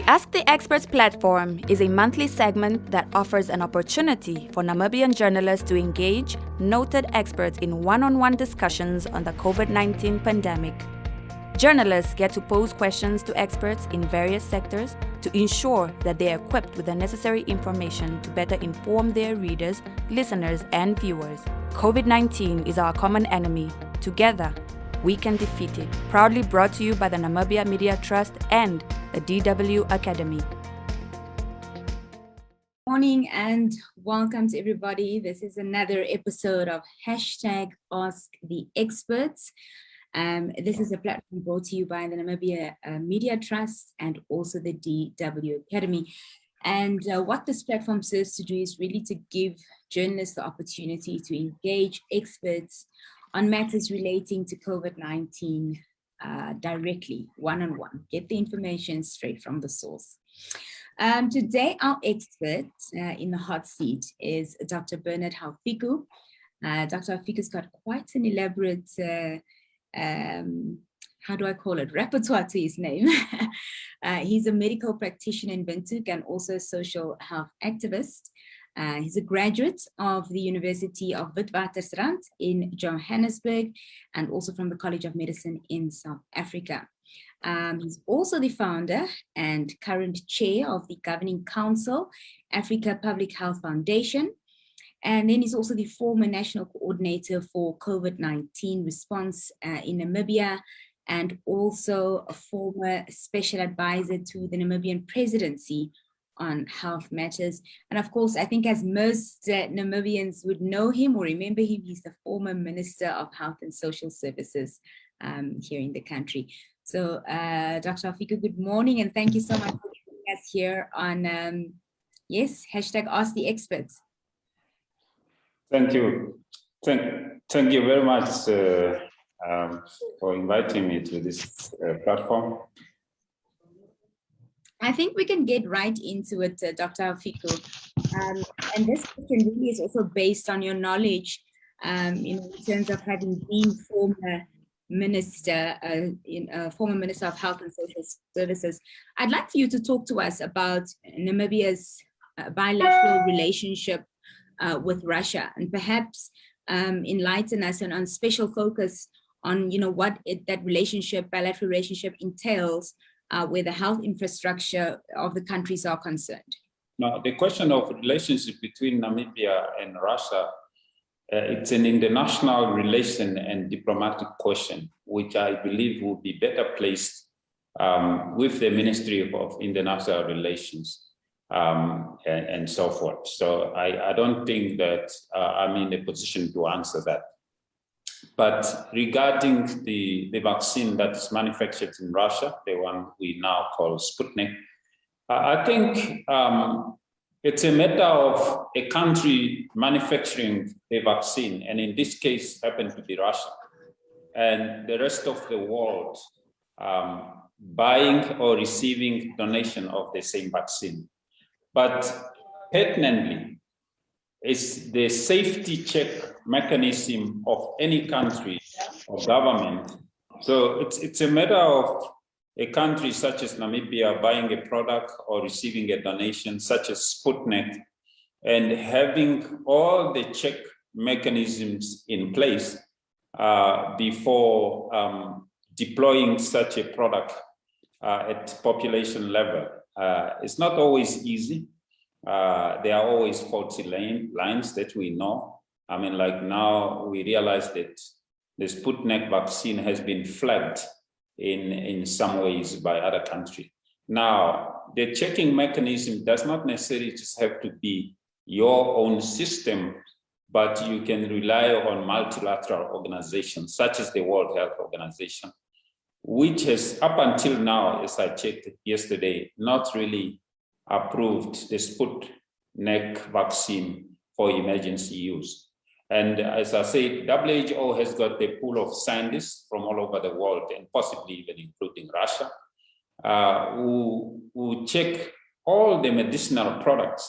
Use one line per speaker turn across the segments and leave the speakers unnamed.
Ask the Experts platform is a monthly segment that offers an opportunity for Namibian journalists to engage noted experts in one-on-one discussions on the COVID-19 pandemic. Journalists get to pose questions to experts in various sectors to ensure that they are equipped with the necessary information to better inform their readers, listeners, and viewers. COVID-19 is our common enemy. Together, we can defeat it. Proudly brought to you by the Namibia Media Trust and the DW Academy.
Morning and welcome to everybody. This is another episode of Hashtag Ask the Experts. This is a platform brought to you by the Namibia Media Trust and also the DW Academy. And what this platform serves to do is really to give journalists the opportunity to engage experts on matters relating to COVID-19 directly, one-on-one. Get the information straight from the source. Today, our expert in the hot seat is Dr. Bernard Haufiku. Dr. Haufiku's got quite an elaborate repertoire to his name. He's a medical practitioner in Windhoek and also a social health activist. He's a graduate of the University of Witwatersrand in Johannesburg and also from the College of Medicine in South Africa. He's also the founder and current chair of the Governing Council, Africa Public Health Foundation. And then he's also the former national coordinator for COVID-19 response in Namibia, and also a former special advisor to the Namibian presidency on health matters. And of course, I think as most Namibians would know him or remember him, he's the former Minister of Health and Social Services here in the country. So Dr. Haufiku, good morning, and thank you so much for joining us here on, Hashtag Ask the Experts.
Thank you. Thank you very much for inviting me to this platform.
I think we can get right into it, Dr. Haufiku. And this question really is also based on your knowledge in terms of having been former Minister of Health and Social Services. I'd like for you to talk to us about Namibia's bilateral relationship with Russia, and perhaps enlighten us on special focus on what that bilateral relationship entails, where the health infrastructure of the countries are concerned.
Now, the question of relationship between Namibia and Russia, it's an international relation and diplomatic question, which I believe will be better placed with the Ministry of International Relations and so forth. So I don't think that I'm in a position to answer that. But regarding the vaccine that is manufactured in Russia, the one we now call Sputnik, I think it's a matter of a country manufacturing the vaccine, and in this case happened to be Russia, and the rest of the world buying or receiving donation of the same vaccine. But pertinently, it's the safety check mechanism of any country or government. So it's a matter of a country such as Namibia buying a product or receiving a donation such as Sputnik and having all the check mechanisms in place before deploying such a product at population level. It's not always easy. There are always faulty lines that we know. I mean, like now we realize that the Sputnik vaccine has been flagged in some ways by other countries. Now, the checking mechanism does not necessarily just have to be your own system, but you can rely on multilateral organizations such as the World Health Organization, which has up until now, as I checked yesterday, not really approved the Sputnik vaccine for emergency use. And as I said, WHO has got a pool of scientists from all over the world, and possibly even including Russia, who check all the medicinal products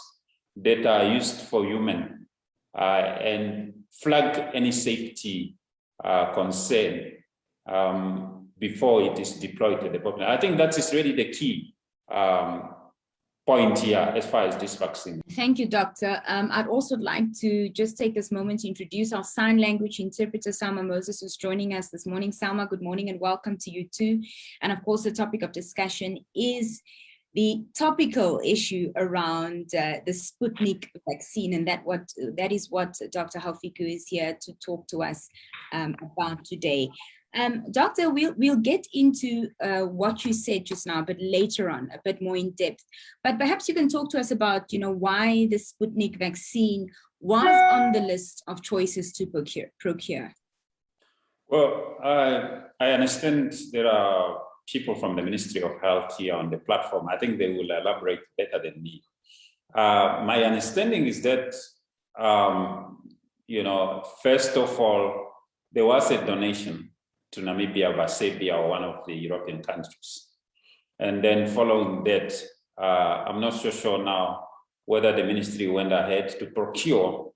that are used for human and flag any safety concern before it is deployed to the population. I think that is really the key point here as far as this vaccine.
Thank you, Doctor. I'd also like to just take this moment to introduce our sign language interpreter, Selma Moses, who's joining us this morning. Selma, good morning and welcome to you too. And of course, the topic of discussion is the topical issue around the Sputnik vaccine, and that is what Dr. Haufiku is here to talk to us about today. Doctor, we'll get into what you said just now, but later on, a bit more in depth. But perhaps you can talk to us about, why the Sputnik vaccine was on the list of choices to procure.
Well, I understand there are people from the Ministry of Health here on the platform. I think they will elaborate better than me. My understanding is that, first of all, there was a donation to Namibia by Serbia, one of the European countries. And then following that, I'm not so sure now whether the ministry went ahead to procure,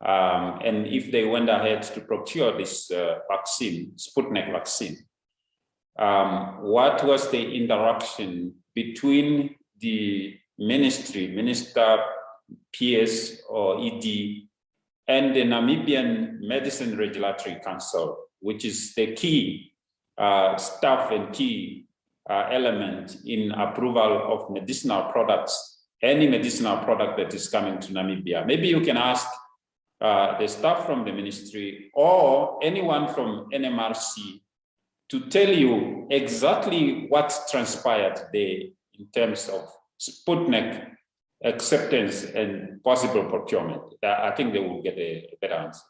and if they went ahead to procure this vaccine, Sputnik vaccine, what was the interaction between the minister, PS or ED, and the Namibian Medicine Regulatory Council, which is the key staff and key element in approval of medicinal products, any medicinal product that is coming to Namibia. Maybe you can ask the staff from the ministry or anyone from NMRC to tell you exactly what transpired there in terms of Sputnik acceptance and possible procurement. I think they will get a better answer.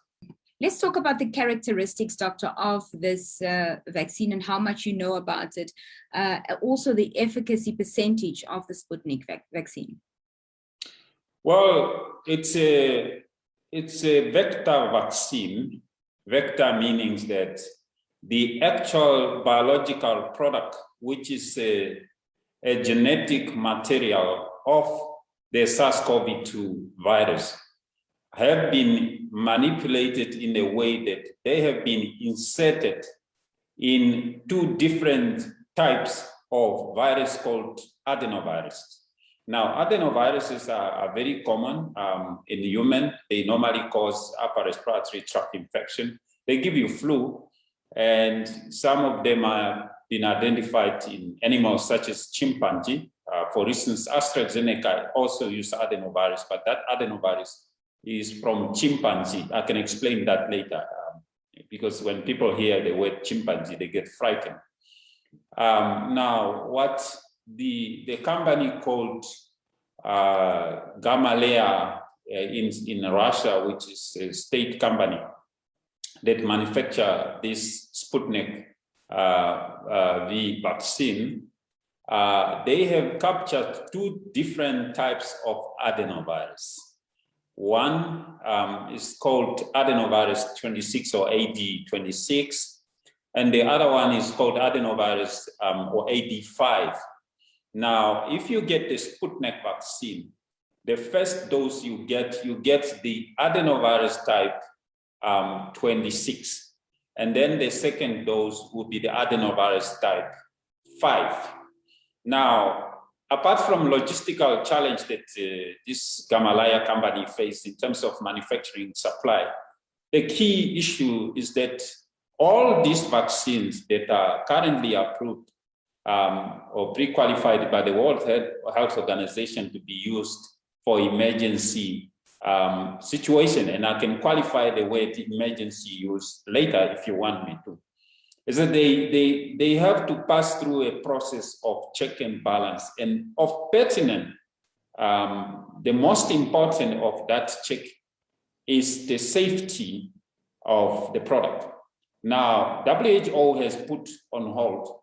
Let's talk about the characteristics, Doctor, of this vaccine and how much you know about it. Also the efficacy percentage of the Sputnik vaccine.
Well, it's a vector vaccine. Vector meaning that the actual biological product, which is a genetic material of the SARS-CoV-2 virus, have been manipulated in a way that they have been inserted in two different types of virus called adenoviruses. Now, adenoviruses are very common in human. They normally cause upper respiratory tract infection. They give you flu, and some of them have been identified in animals such as chimpanzee. For instance, AstraZeneca also use adenovirus, but that adenovirus is from chimpanzee. I can explain that later, because when people hear the word chimpanzee, they get frightened. Now, what the company called Gamaleya in Russia, which is a state company that manufacture this Sputnik V vaccine, they have captured two different types of adenovirus. One is called adenovirus 26 or AD26, and the other one is called adenovirus or AD5. Now, if you get the Sputnik vaccine, the first dose you get the adenovirus type 26, and then the second dose will be the adenovirus type 5. Now, apart from logistical challenge that this Gamaleya company faced in terms of manufacturing supply, the key issue is that all these vaccines that are currently approved or pre-qualified by the World Health Organization to be used for emergency situation, and I can qualify the word emergency use later if you want me to, is that they have to pass through a process of check and balance and of pertinent. The most important of that check is the safety of the product. Now, WHO has put on hold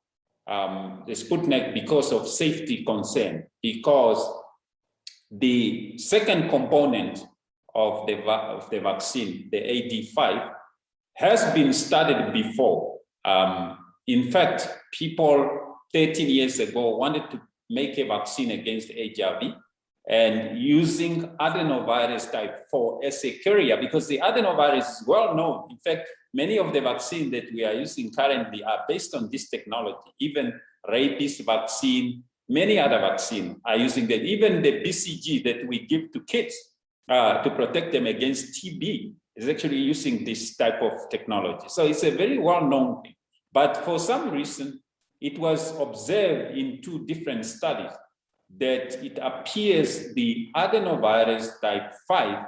the Sputnik because of safety concern, because the second component of the vaccine, the AD5, has been studied before. In fact, people 13 years ago wanted to make a vaccine against HIV and using adenovirus type 4 as a carrier, because the adenovirus is well known. In fact, many of the vaccines that we are using currently are based on this technology. Even rabies vaccine, many other vaccines are using that. Even the BCG that we give to kids to protect them against TB is actually using this type of technology. So it's a very well-known thing. But for some reason, it was observed in 2 different studies that it appears the adenovirus type 5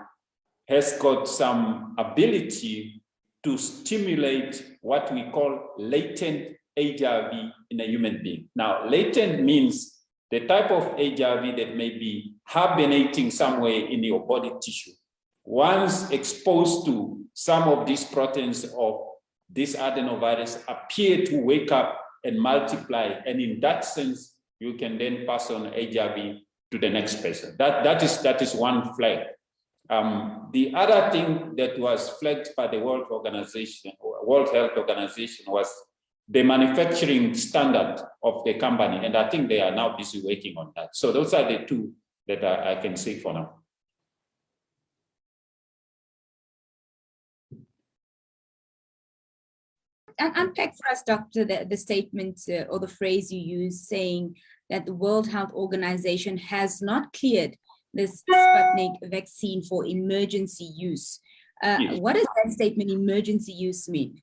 has got some ability to stimulate what we call latent HIV in a human being. Now, latent means the type of HIV that may be hibernating somewhere in your body tissue. Once exposed to some of these proteins of this adenovirus appear to wake up and multiply. And in that sense, you can then pass on HIV to the next person. That is one flag. The other thing that was flagged by the World Health Organization was the manufacturing standard of the company. And I think they are now busy working on that. So those are the 2 that I can say for now.
Unpack for us, Doctor, the statement or the phrase you use saying that the World Health Organization has not cleared this Sputnik vaccine for emergency use. Yes. What does that statement, emergency use, mean?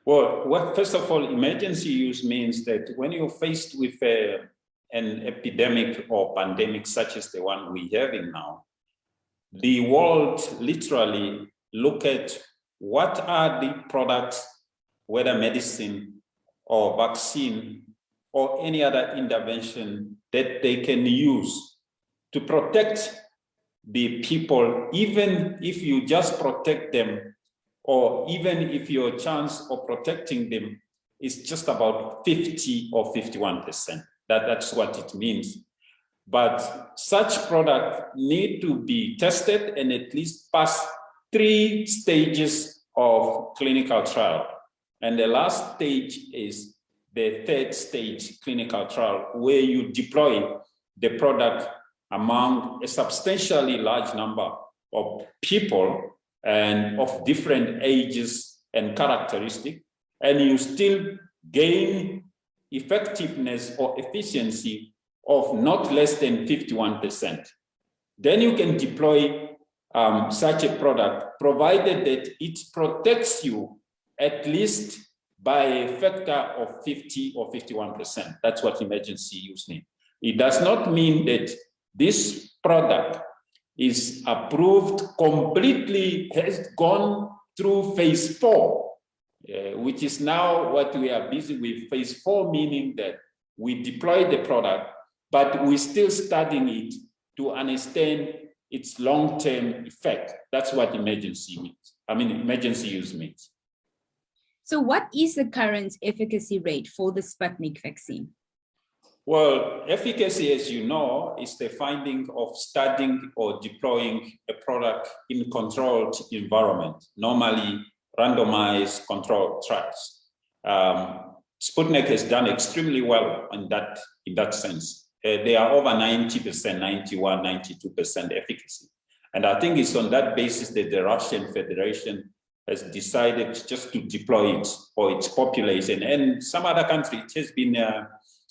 Well, first of all, emergency use means that when you're faced with an epidemic or pandemic such as the one we're having now, the world literally look at what are the products, whether medicine or vaccine or any other intervention that they can use to protect the people, even if you just protect them, or even if your chance of protecting them is just about 50 or 51%. That's what it means. But such products need to be tested and at least pass 3 stages of clinical trial. And the last stage is the 3rd stage clinical trial, where you deploy the product among a substantially large number of people and of different ages and characteristics, and you still gain effectiveness or efficiency of not less than 51%. Then you can deploy such a product, provided that it protects you at least by a factor of 50 or 51%. That's what emergency use means. It does not mean that this product is approved completely, has gone through phase 4, which is now what we are busy with. Phase 4 meaning that we deploy the product, but we're still studying it to understand its long-term effect. That's what emergency use means.
So what is the current efficacy rate for the Sputnik vaccine?
Well, efficacy, as you know, is the finding of studying or deploying a product in controlled environment, normally randomized controlled trials. Sputnik has done extremely well in that sense. They are over 90%, 91, 92% efficacy. And I think it's on that basis that the Russian Federation has decided just to deploy it for its population. And some other countries, it has been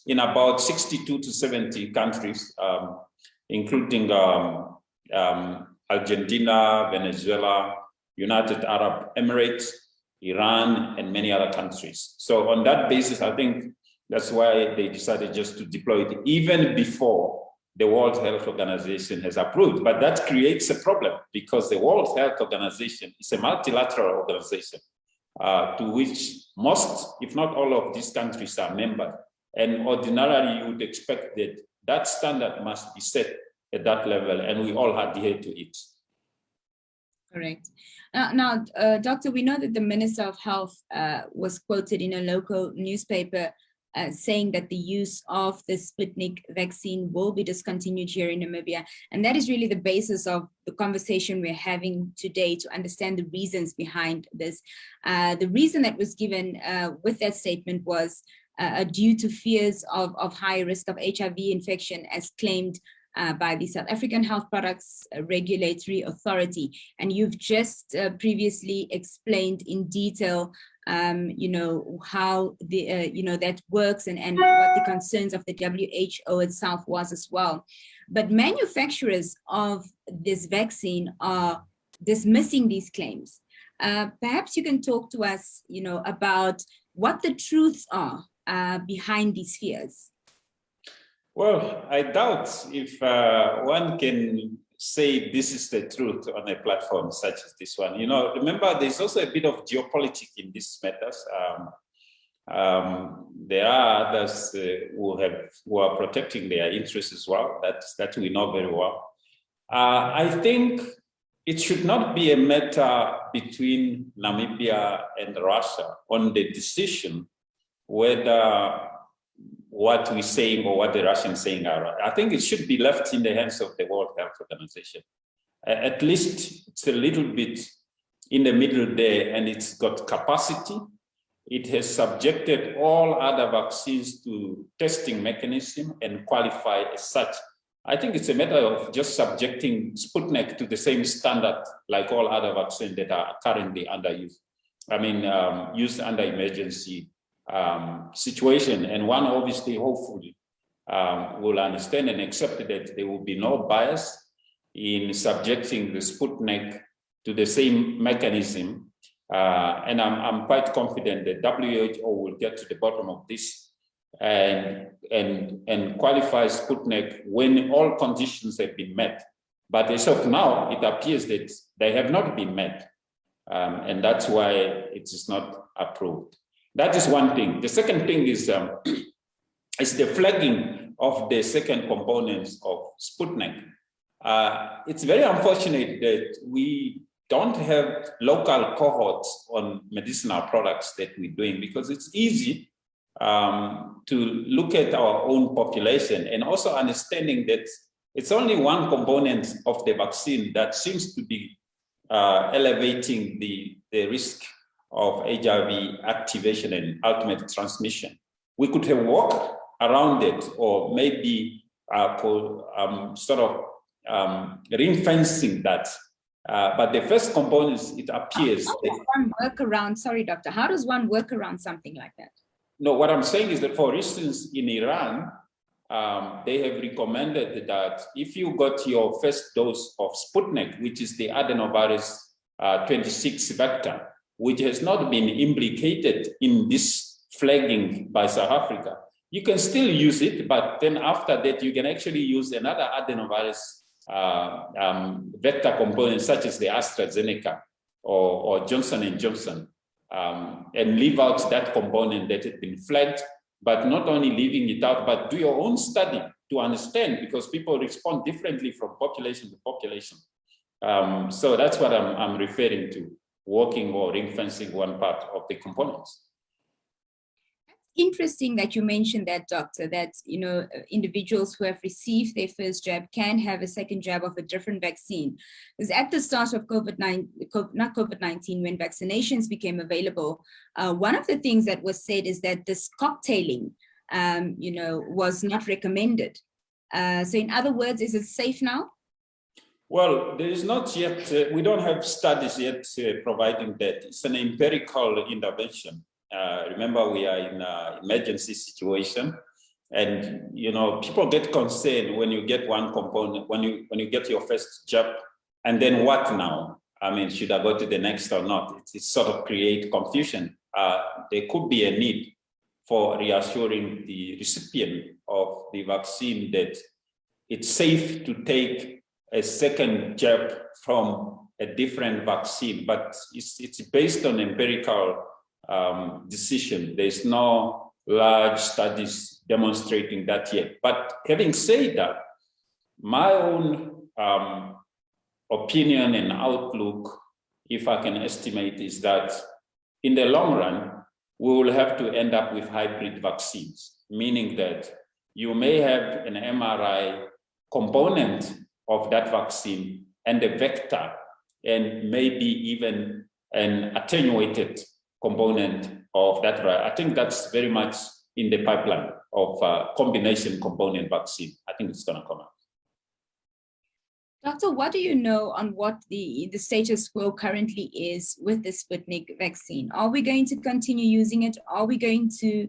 in about 62 to 70 countries, including Argentina, Venezuela, United Arab Emirates, Iran, and many other countries. So on that basis, I think that's why they decided just to deploy it even before the World Health Organization has approved. But that creates a problem because the World Health Organization is a multilateral organization to which most, if not all of these countries are members. And ordinarily, you would expect that that standard must be set at that level, and we all adhere to it.
Correct. Now, Doctor, we know that the Minister of Health was quoted in a local newspaper saying that the use of the Sputnik vaccine will be discontinued here in Namibia. And that is really the basis of the conversation we're having today to understand the reasons behind this. The reason that was given with that statement was due to fears of high risk of HIV infection as claimed by the South African Health Products Regulatory Authority. And you've just previously explained in detail you know, how the, you know, that works and what the concerns of the WHO itself was as well. But manufacturers of this vaccine are dismissing these claims. Perhaps you can talk to us, you know, about what the truths are behind these fears.
Well, I doubt if one can say this is the truth on a platform such as this one. You know, remember, there's also a bit of geopolitics in these matters. There are others who are protecting their interests as well. That we know very well. I think it should not be a matter between Namibia and Russia on the decision whether what we're saying or what the Russians saying are right. I think it should be left in the hands of the World Health Organization. At least it's a little bit in the middle there, and it's got capacity. It has subjected all other vaccines to testing mechanism and qualified as such. I think it's a matter of just subjecting Sputnik to the same standard like all other vaccines that are currently under use. I mean, used under emergency situation. And one obviously, hopefully, will understand and accept that there will be no bias in subjecting the Sputnik to the same mechanism. And I'm quite confident that WHO will get to the bottom of this and qualify Sputnik when all conditions have been met. But as of now, it appears that they have not been met. And that's why it is not approved. That is one thing. The second thing is the flagging of the second components of Sputnik. It's very unfortunate that we don't have local cohorts on medicinal products that we're doing, because it's easy to look at our own population and also understanding that it's only one component of the vaccine that seems to be elevating the risk of HIV activation and ultimate transmission. We could have walked around it, or maybe sort of ring-fencing that. But the first components, it appears.
How does one work around, sorry, doctor, how does one work around something like that?
No, what I'm saying is that, for instance, in Iran, they have recommended that if you got your first dose of Sputnik, which is the adenovirus 26 vector, which has not been implicated in this flagging by South Africa, you can still use it, but then after that, you can actually use another adenovirus vector component, such as the AstraZeneca or Johnson & Johnson, and leave out that component that had been flagged, but not only leaving it out, but do your own study to understand, because people respond differently from population to population. So that's what I'm referring to, working or ring-fencing one part of the components.
Interesting that you mentioned that, doctor, that, you know, individuals who have received their first jab can have a second jab of a different vaccine. Because at the start of COVID-19, when vaccinations became available, one of the things that was said is that this cocktailing, you know, was not recommended. So in other words, is it safe now?
Well, there is not yet, we don't have studies yet providing that. It's an empirical intervention. Remember, we are in an emergency situation, and you know, people get concerned when you get one component, when you get your first jab, and then what now? I mean, should I go to the next or not? It sort of create confusion. There could be a need for reassuring the recipient of the vaccine that it's safe to take a second jab from a different vaccine, but it's based on empirical decision. There's no large studies demonstrating that yet. But having said that, my own opinion and outlook, if I can estimate, is that in the long run, we will have to end up with hybrid vaccines, meaning that you may have an mRNA component of that vaccine and a vector, and maybe even an attenuated component of that. I think that's very much in the pipeline of combination component vaccine. I think it's going to come out.
Doctor, what do you know on what the status quo currently is with the Sputnik vaccine? Are we going to continue using it? Are we going to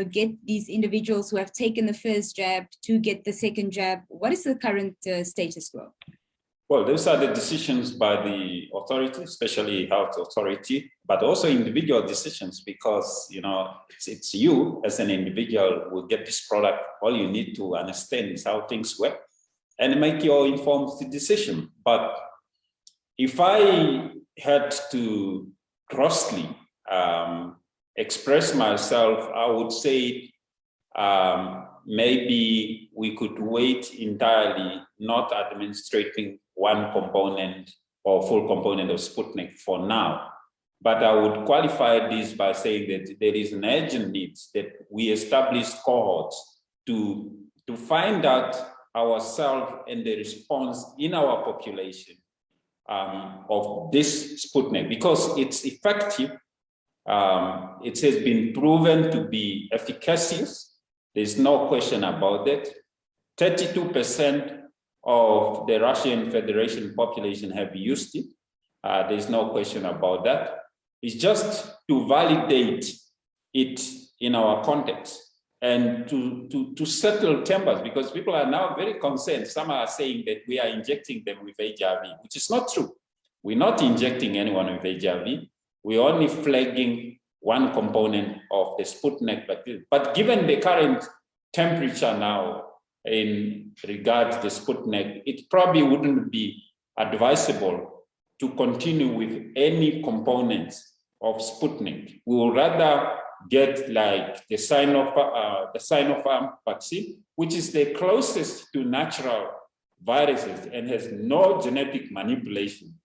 get these individuals who have taken the first jab to get the second jab? What is the current status quo?
Well, those are the decisions by the authority, especially health authority, but also individual decisions, because it's you as an individual who will get this product. All you need to understand is how things work and make your informed decision. But if I had to grossly express myself, I would say maybe we could wait entirely, not administrating one component or full component of Sputnik for now. But I would qualify this by saying that there is an urgent need that we establish cohorts to find out ourselves and the response in our population of this Sputnik, because it's effective. It has been proven to be efficacious. There's no question about it. 32% of the Russian Federation population have used it. There's no question about that. It's just to validate it in our context and to settle tempers, because people are now very concerned. Some are saying that we are injecting them with HIV, which is not true. We're not injecting anyone with HIV. We're only flagging one component of the Sputnik vaccine. But given the current temperature now in regard to the Sputnik, it probably wouldn't be advisable to continue with any components of Sputnik. We would rather get like the Sinopharm vaccine, which is the closest to natural viruses and has no genetic manipulation.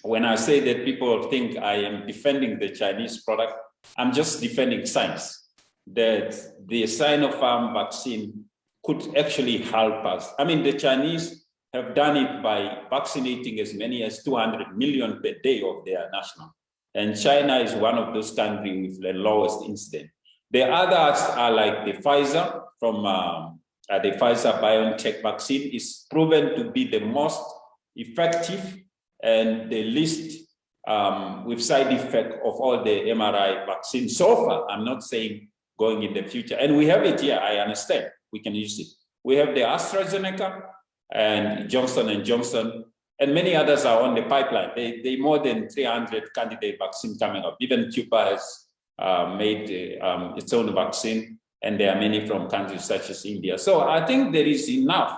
When I say that people think I am defending the Chinese product, I'm just defending science, that the Sinopharm vaccine could actually help us. I mean, the Chinese have done it by vaccinating as many as 200 million per day of their national. And China is one of those countries with the lowest incidence. The others are like the Pfizer from the Pfizer-BioNTech vaccine is proven to be the most effective and the least with side effect of all the mRNA vaccines so far. I'm not saying going in the future. And we have it here, I understand. We can use it. We have the AstraZeneca and Johnson & Johnson, and many others are on the pipeline. They more than 300 candidate vaccine coming up. Even Cuba has made its own vaccine, and there are many from countries such as India. So I think there is enough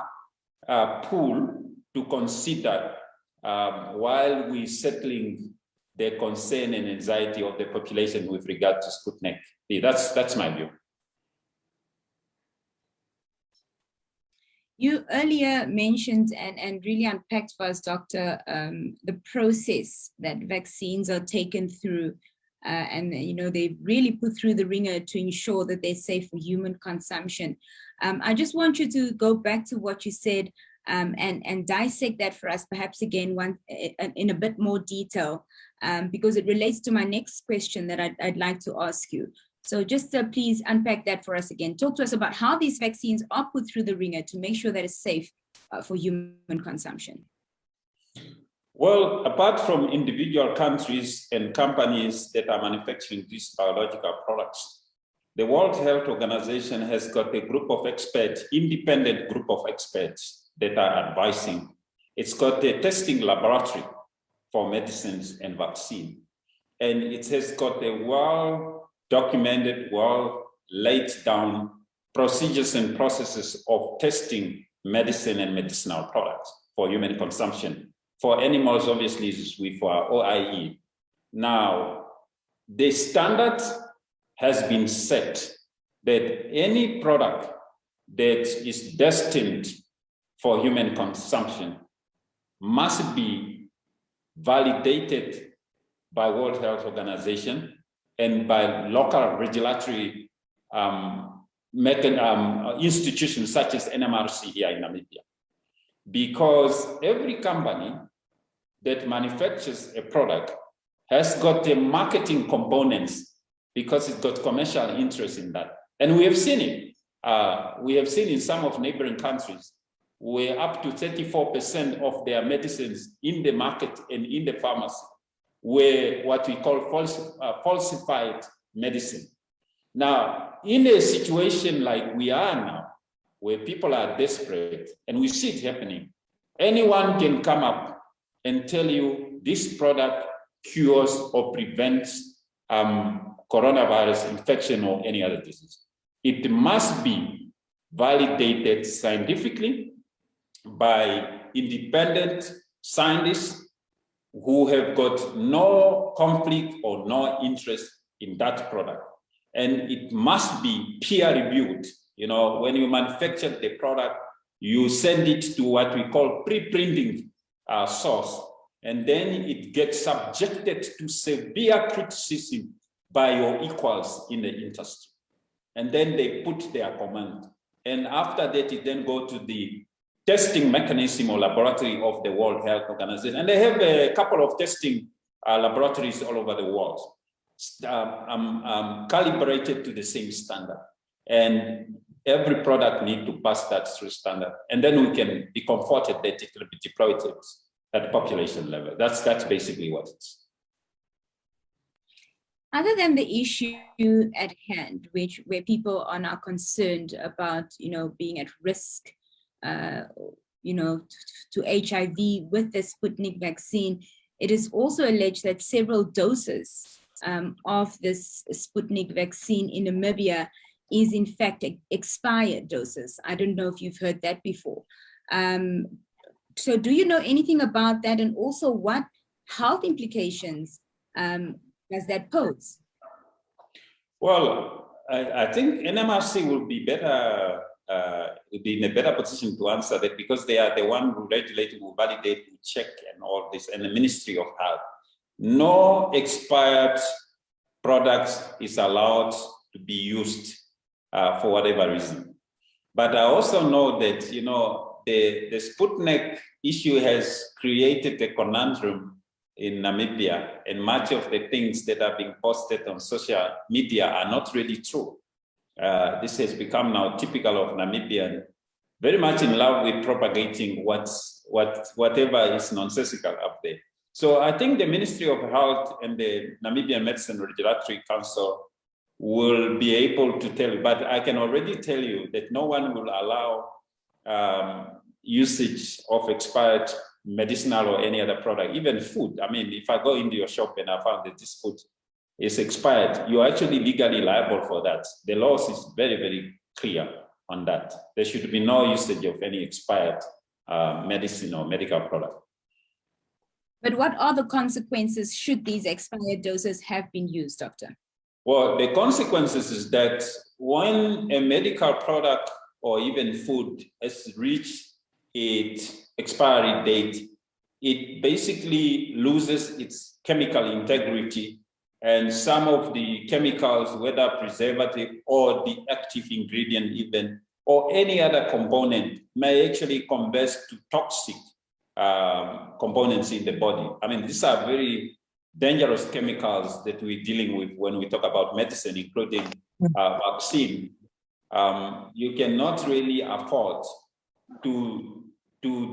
pool to consider while we're settling the concern and anxiety of the population with regard to Sputnik. That's my view.
You earlier mentioned and really unpacked for us, Doctor, the process that vaccines are taken through, and they really put through the ringer to ensure that they're safe for human consumption. I just want you to go back to what you said and dissect that for us, perhaps again in a bit more detail, because it relates to my next question that I'd like to ask you. So just please unpack that for us again. Talk to us about how these vaccines are put through the ringer to make sure that it's safe for human consumption.
Well, apart from individual countries and companies that are manufacturing these biological products, the World Health Organization has got a group of experts, independent group of experts that are advising. It's got a testing laboratory for medicines and vaccine. And it has got a well-documented, well-laid down procedures and processes of testing medicine and medicinal products for human consumption. For animals, obviously, is with OIE. Now, the standard has been set that any product that is destined for human consumption must be validated by World Health Organization and by local regulatory institutions such as NMRC here in Namibia. Because every company that manufactures a product has got the marketing components because it's got commercial interest in that. And we have seen it. We have seen in some of neighboring countries where up to 34% of their medicines in the market and in the pharmacy were what we call falsified medicine. Now, in a situation like we are now, where people are desperate, and we see it happening, anyone can come up and tell you this product cures or prevents coronavirus infection or any other disease. It must be validated scientifically by independent scientists who have got no conflict or no interest in that product. And it must be peer-reviewed. You know, when you manufacture the product, you send it to what we call pre-printing source, and then it gets subjected to severe criticism by your equals in the industry. And then they put their comment. And after that, it then go to the testing mechanism or laboratory of the World Health Organization. And they have a couple of testing laboratories all over the world, calibrated to the same standard. And every product needs to pass that through standard. And then we can be comforted that it will be deployed at population level. That's basically what it is.
Other than the issue at hand, where people are now concerned about, being at risk, to HIV with the Sputnik vaccine, it is also alleged that several doses of this Sputnik vaccine in Namibia is in fact expired doses. I don't know if you've heard that before. So do you know anything about that? And also what health implications does that pose?
Well, I think NMRC will be better, will be in a better position to answer that, because they are the one who regulate, who validate, who check and all this, and the Ministry of Health. No expired products is allowed to be used for whatever reason. But I also know that, the Sputnik issue has created a conundrum in Namibia, and much of the things that are being posted on social media are not really true. This has become now typical of Namibian, very much in love with propagating whatever is nonsensical up there. So I think the Ministry of Health and the Namibian Medicine Regulatory Council will be able to tell you, but I can already tell you that no one will allow usage of expired medicinal or any other product, even food. I mean, if I go into your shop and I found that this food is expired, you're actually legally liable for that. The law is very, very clear on that. There should be no usage of any expired medicine or medical product.
But what are the consequences should these expired doses have been used, doctor?
Well, the consequences is that when a medical product or even food has reached its expiry date, it basically loses its chemical integrity, and some of the chemicals, whether preservative or the active ingredient even, or any other component, may actually convert to toxic components in the body. I mean, these are very dangerous chemicals that we're dealing with when we talk about medicine, including vaccine. You cannot really afford to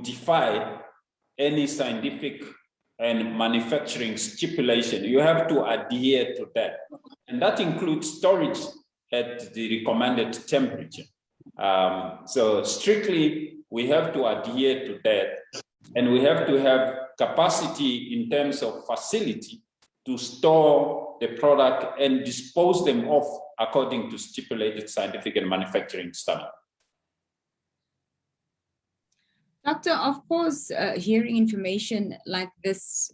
defy any scientific and manufacturing stipulation. You have to adhere to that. And that includes storage at the recommended temperature. So strictly, we have to adhere to that. And we have to have capacity in terms of facility to store the product and dispose them off according to stipulated scientific and manufacturing standards.
Doctor, of course, hearing information like this,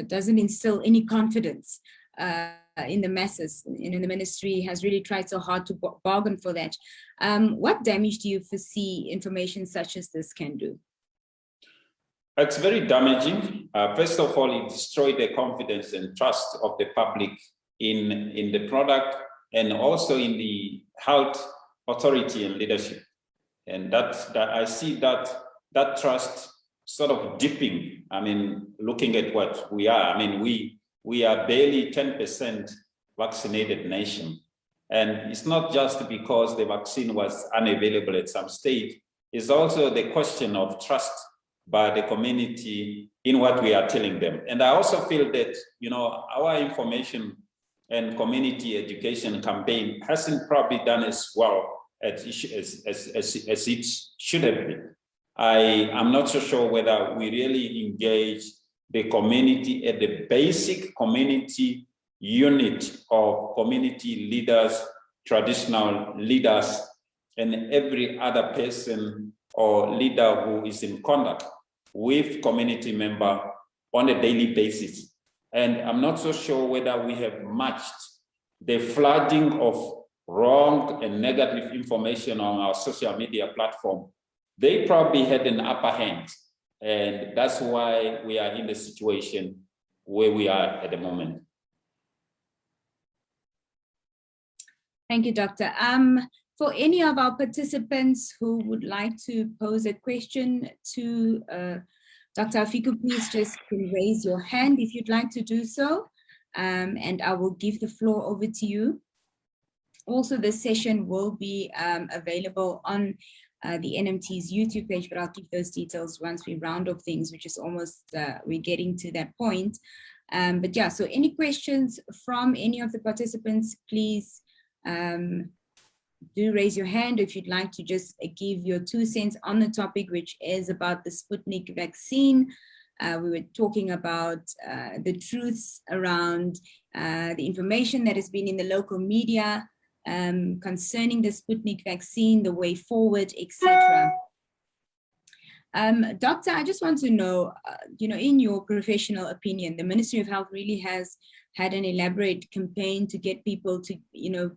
doesn't instill any confidence in the masses. The ministry has really tried so hard to bargain for that. What damage do you foresee information such as this can do?
It's very damaging. First of all, it destroyed the confidence and trust of the public in the product, and also in the health authority and leadership. And that I see that trust sort of dipping. I mean, looking at what we are, I mean, we are barely 10% vaccinated nation. And it's not just because the vaccine was unavailable at some stage. is also the question of trust by the community in what we are telling them. And I also feel that, you know, our information and community education campaign hasn't probably done as well as it should have been. I am not so sure whether we really engage the community at the basic community unit of community leaders, traditional leaders, and every other person or leader who is in contact with community member on a daily basis. And I'm not so sure whether we have matched the flooding of wrong and negative information on our social media platform. They probably had an upper hand, and that's why we are in the situation where we are at the moment.
Thank you, Doctor. For any of our participants who would like to pose a question to Dr. Haufiku, please just raise your hand if you'd like to do so, and I will give the floor over to you. Also, this session will be available on the NMT's YouTube page, but I'll give those details once we round off things, which is almost, we're getting to that point. But yeah, so any questions from any of the participants, please do raise your hand if you'd like to just give your 2 cents on the topic, which is about the Sputnik vaccine. We were talking about the truths around the information that has been in the local media concerning the Sputnik vaccine, the way forward, etc. Doctor, I just want to know, you know, in your professional opinion, the Ministry of Health really has had an elaborate campaign to get people to, you know,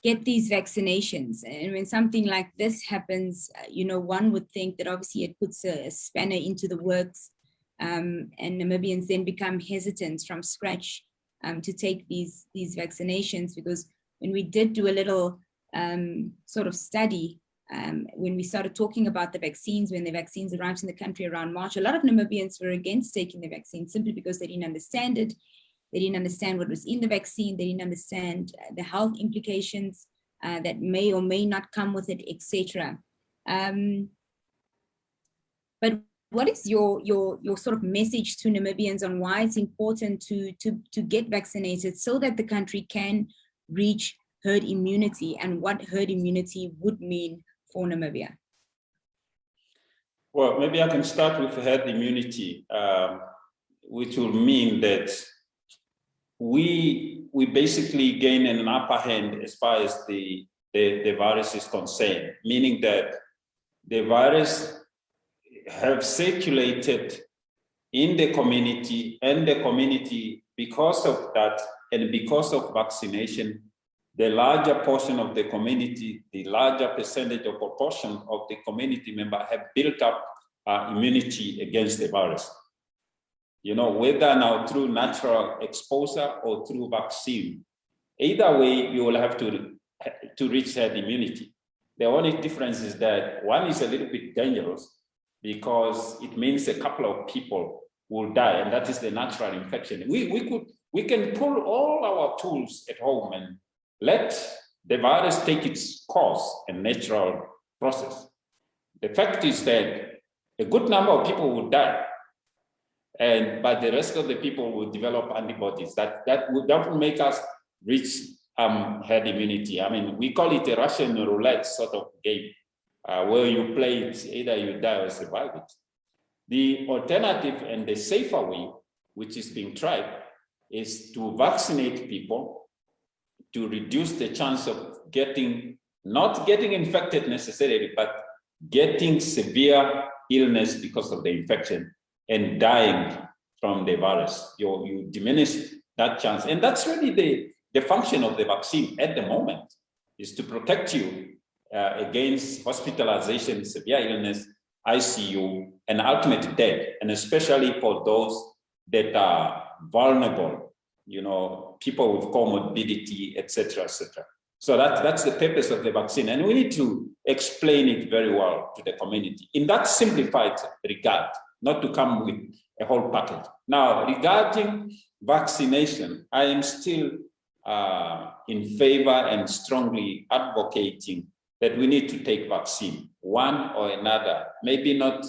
get these vaccinations. And when something like this happens, you know, one would think that obviously it puts a spanner into the works, and Namibians then become hesitant from scratch to take these vaccinations, because when we did do a little sort of study, when we started talking about the vaccines, when the vaccines arrived in the country around March, a lot of Namibians were against taking the vaccine simply because they didn't understand it. They didn't understand what was in the vaccine. They didn't understand the health implications that may or may not come with it, etc. But what is your sort of message to Namibians on why it's important to get vaccinated so that the country can reach herd immunity, and what herd immunity would mean for Namibia?
Well, maybe I can start with herd immunity, which will mean that we basically gain an upper hand as far as the virus is concerned, meaning that the virus have circulated in the community, and the community, because of that and because of vaccination, the larger portion of the community, the larger percentage or proportion of the community member have built up immunity against the virus. You know, whether now through natural exposure or through vaccine, either way, you will have to reach herd immunity. The only difference is that one is a little bit dangerous because it means a couple of people will die, and that is the natural infection. We can pull all our tools at home and let the virus take its course and natural process. The fact is that a good number of people will die, but the rest of the people will develop antibodies. That will make us reach herd immunity. I mean, we call it a Russian roulette sort of game, where you play it, either you die or survive it. The alternative and the safer way, which is being tried, is to vaccinate people to reduce the chance of not getting infected necessarily, but getting severe illness because of the infection and dying from the virus. You diminish that chance. And that's really the function of the vaccine at the moment, is to protect you against hospitalization, severe illness, ICU, and ultimate death, and especially for those that are vulnerable, you know, people with comorbidity, etc., etc. So that's the purpose of the vaccine, and we need to explain it very well to the community in that simplified regard, not to come with a whole package. Now, regarding vaccination, I am still in favor and strongly advocating that we need to take vaccine. one or another. Maybe not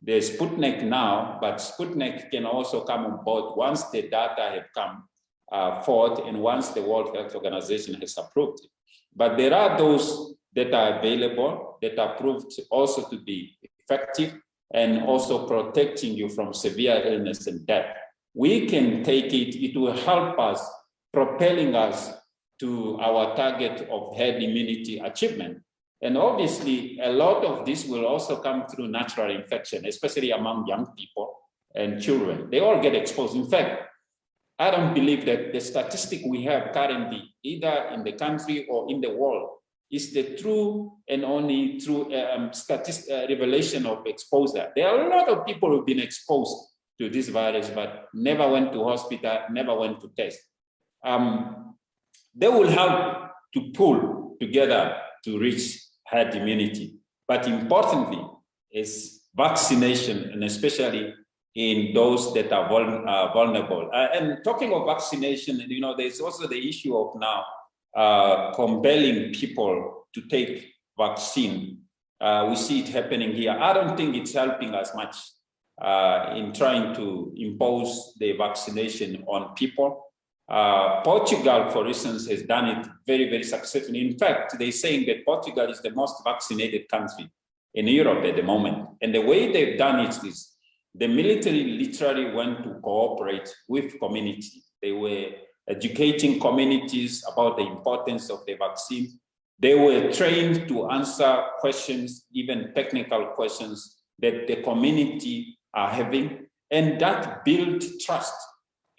the Sputnik now, but Sputnik can also come on board once the data have come forth and once the World Health Organization has approved it. But there are those that are available that are proved also to be effective and also protecting you from severe illness and death. We can take it, it will help us, propelling us to our target of herd immunity achievement. And obviously, a lot of this will also come through natural infection, especially among young people and children. They all get exposed. In fact, I don't believe that the statistic we have currently, either in the country or in the world, is the true and only true revelation of exposure. There are a lot of people who've been exposed to this virus, but never went to hospital, never went to test. They will help to pull together to reach herd immunity. But importantly, is vaccination, and especially in those that are vulnerable. And talking of vaccination, you know, there's also the issue of now compelling people to take vaccine. We see it happening here. I don't think it's helping us much in trying to impose the vaccination on people. Portugal, for instance, has done it very, very successfully. In fact, they're saying that Portugal is the most vaccinated country in Europe at the moment. And the way they've done it is the military literally went to cooperate with community. They were educating communities about the importance of the vaccine. They were trained to answer questions, even technical questions that the community are having. And that built trust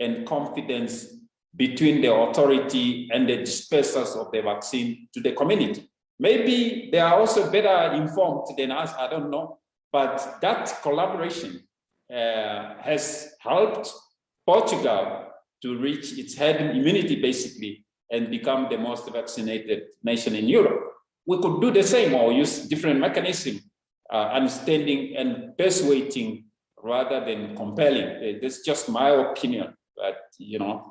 and confidence between the authority and the dispersers of the vaccine to the community. Maybe they are also better informed than us, I don't know. But that collaboration has helped Portugal to reach its herd immunity, basically, and become the most vaccinated nation in Europe. We could do the same or use different mechanism, understanding and persuading rather than compelling. That's just my opinion, but you know.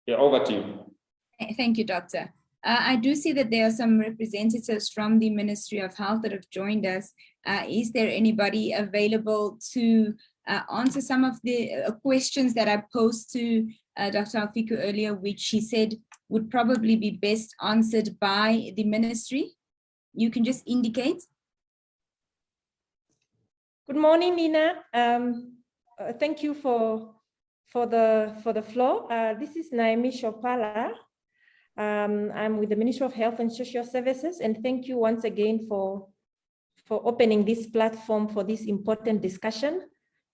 Yeah, over to you.
Thank you, Doctor. I do see that there are some representatives from the Ministry of Health that have joined us. Is there anybody available to answer some of the questions that I posed to Dr. Haufiku earlier, which he said would probably be best answered by the ministry? You can just indicate.
Good morning, Nina. Thank you for the floor. This is Naomi Shopala. I'm with the Ministry of Health and Social Services, and thank you once again for opening this platform for this important discussion.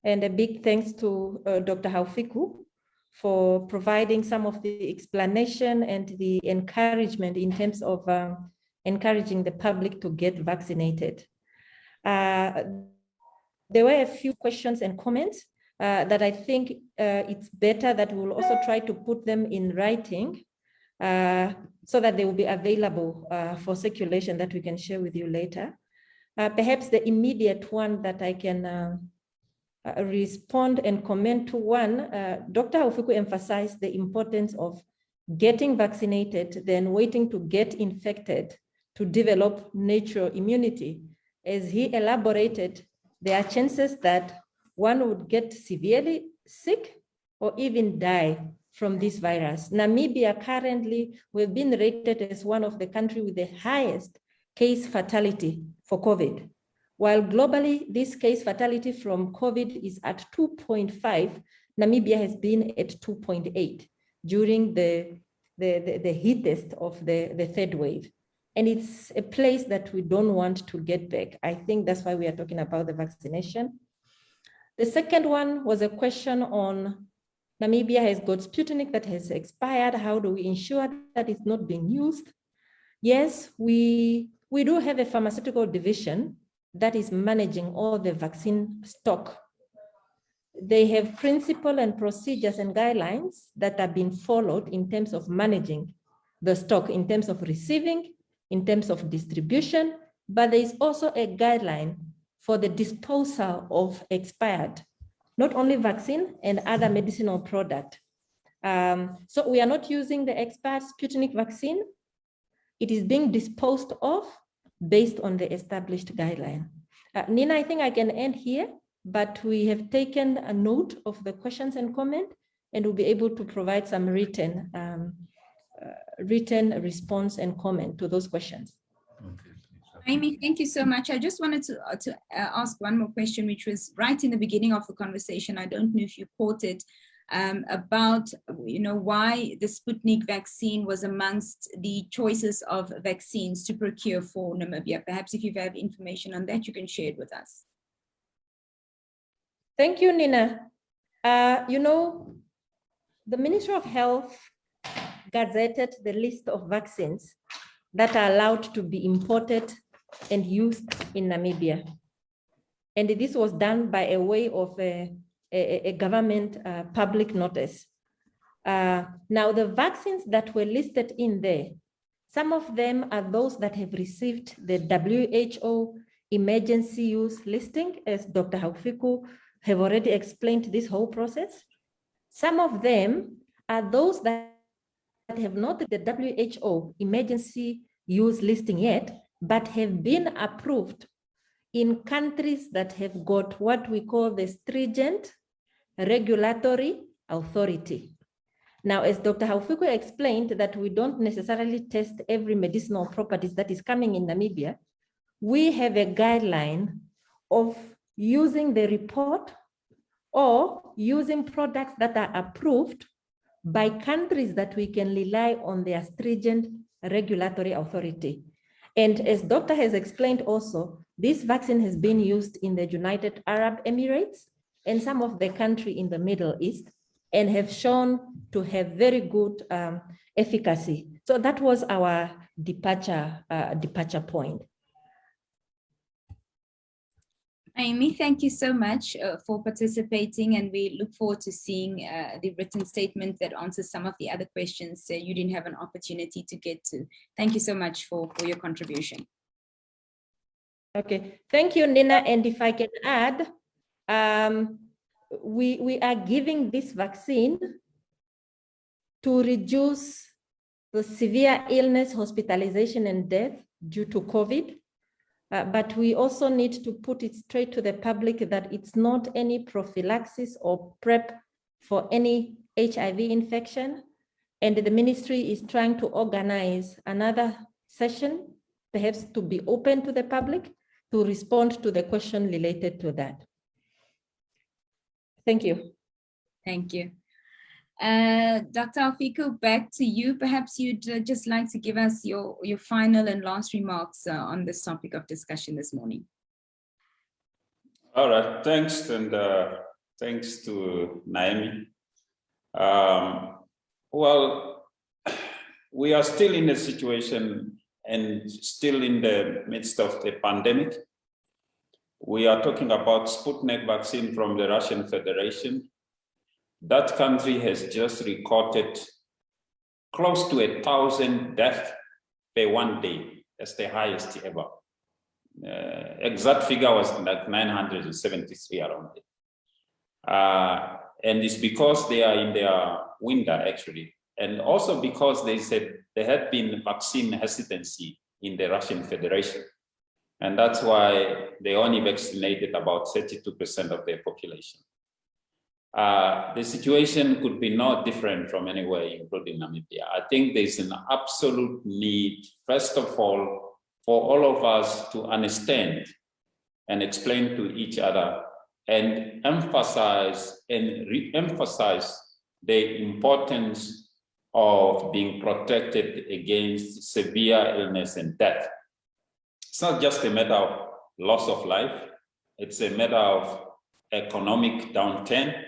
And a big thanks to Dr. Haufiku for providing some of the explanation and the encouragement in terms of encouraging the public to get vaccinated. There were a few questions and comments that I think it's better that we'll also try to put them in writing so that they will be available for circulation that we can share with you later. Perhaps the immediate one that I can respond and comment to one, Dr. Haufiku emphasized the importance of getting vaccinated, then waiting to get infected to develop natural immunity. As he elaborated, there are chances that one would get severely sick or even die from this virus. Namibia currently, we've been rated as one of the countries with the highest case fatality for COVID. While globally, this case fatality from COVID is at 2.5, Namibia has been at 2.8 during the heatest of the third wave. And it's a place that we don't want to get back. I think that's why we are talking about the vaccination. The second one was a question on Namibia has got Sputnik that has expired. How do we ensure that it's not being used? Yes, we do have a pharmaceutical division that is managing all the vaccine stock. They have principles and procedures and guidelines that are being followed in terms of managing the stock, in terms of receiving, in terms of distribution, but there is also a guideline for the disposal of expired, not only vaccine and other medicinal product. So we are not using the expired Sputnik vaccine. It is being disposed of based on the established guideline. Nina, I think I can end here, but we have taken a note of the questions and comment, and we'll be able to provide some written response and comment to those questions.
Amy, thank you so much. I just wanted to ask one more question, which was right in the beginning of the conversation. I don't know if you caught it, about why the Sputnik vaccine was amongst the choices of vaccines to procure for Namibia. Perhaps if you have information on that, you can share it with us.
Thank you, Nina. The Ministry of Health gazetted the list of vaccines that are allowed to be imported and used in Namibia. And this was done by a way of a government public notice. Now, the vaccines that were listed in there, some of them are those that have received the WHO emergency use listing, as Dr. Haufiku have already explained this whole process. Some of them are those that have not the WHO emergency use listing yet, but have been approved in countries that have got what we call the stringent regulatory authority. Now, as Dr. Haufiku explained that we don't necessarily test every medicinal properties that is coming in Namibia, we have a guideline of using the report or using products that are approved by countries that we can rely on their stringent regulatory authority. And as Dr. has explained also, this vaccine has been used in the United Arab Emirates and some of the countries in the Middle East, and have shown to have very good efficacy. So that was our departure point.
Amy, thank you so much for participating, and we look forward to seeing the written statement that answers some of the other questions you didn't have an opportunity to get to. Thank you so much for your contribution.
Okay, thank you, Nina. And if I can add, we are giving this vaccine to reduce the severe illness, hospitalization, and death due to COVID. But we also need to put it straight to the public that it's not any prophylaxis or prep for any HIV infection. And the ministry is trying to organize another session, perhaps to be open to the public, to respond to the question related to that. Thank you.
Thank you. Dr. Haufiku, back to you. Perhaps you'd just like to give us your final and last remarks on this topic of discussion this morning.
All right, thanks, and thanks to Naomi. Well, we are still in a situation and still in the midst of the pandemic. We are talking about Sputnik vaccine from the Russian Federation. That country has just recorded close to 1,000 deaths per one day. That's the highest ever. Exact figure was like 973 around it. And it's because they are in their winter, actually. And also because they said there had been vaccine hesitancy in the Russian Federation. And that's why they only vaccinated about 32% of their population. The situation could be no different from anywhere, including Namibia. I think there's an absolute need, first of all, for all of us to understand and explain to each other and emphasize and re-emphasize the importance of being protected against severe illness and death. It's not just a matter of loss of life, it's a matter of economic downturn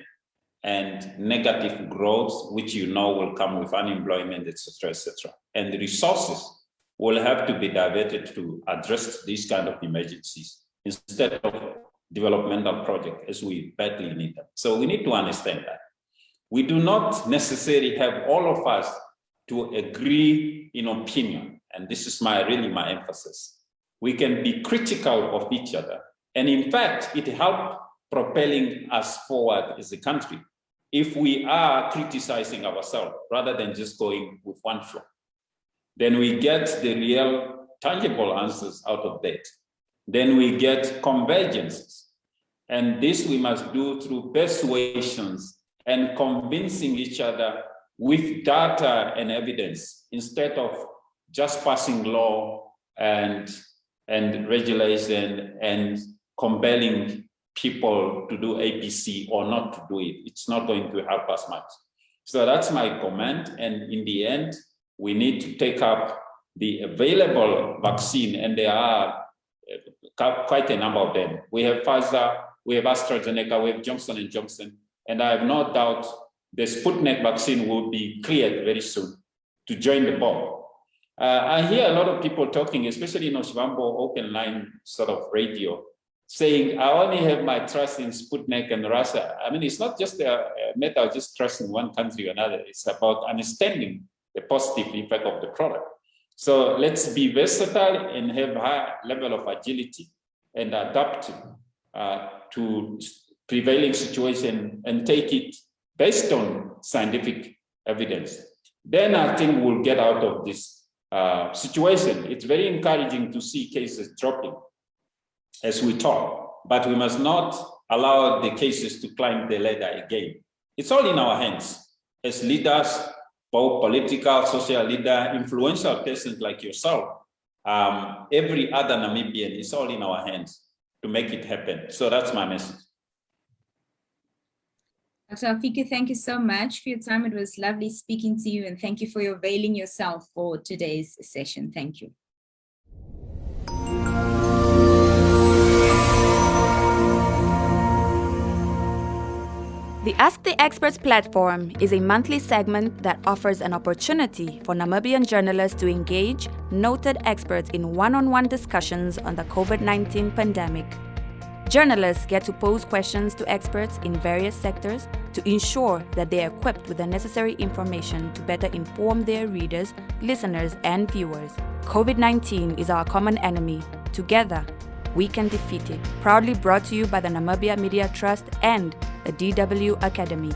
and negative growth, which will come with unemployment, etc., etc. And the resources will have to be diverted to address these kind of emergencies instead of developmental projects as we badly need them. So we need to understand that. We do not necessarily have all of us to agree in opinion, and this is really my emphasis. We can be critical of each other, and in fact, it helps propelling us forward as a country if we are criticizing ourselves rather than just going with one flow. Then we get the real tangible answers out of that, then we get convergences. And this we must do through persuasions and convincing each other with data and evidence, instead of just passing law and regulation and compelling people to do ABC or not to do it. It's not going to help us much. So that's my comment. And in the end, we need to take up the available vaccine, and there are quite a number of them. We have Pfizer, we have AstraZeneca, we have Johnson & Johnson, and I have no doubt the Sputnik vaccine will be cleared very soon to join the board. I hear a lot of people talking, especially in Oshivambo open line sort of radio, saying, I only have my trust in Sputnik and Russia. I mean, it's not just a matter of just trusting one country or another. It's about understanding the positive effect of the product. So let's be versatile and have high level of agility and adapt to prevailing situation and take it based on scientific evidence. Then I think we'll get out of this situation. It's very encouraging to see cases dropping as we talk, but we must not allow the cases to climb the ladder again. It's all in our hands as leaders, both political, social leader, influential persons like yourself. Every other Namibian, it's all in our hands to make it happen. So that's my message.
Dr. Haufiku, thank you so much for your time. It was lovely speaking to you, and thank you for availing yourself for today's session. Thank you.
The Ask the Experts platform is a monthly segment that offers an opportunity for Namibian journalists to engage noted experts in one-on-one discussions on the COVID-19 pandemic. Journalists get to pose questions to experts in various sectors to ensure that they are equipped with the necessary information to better inform their readers, listeners, and viewers. COVID-19 is our common enemy. Together, we can defeat it. Proudly brought to you by the Namibia Media Trust and the DW Academy.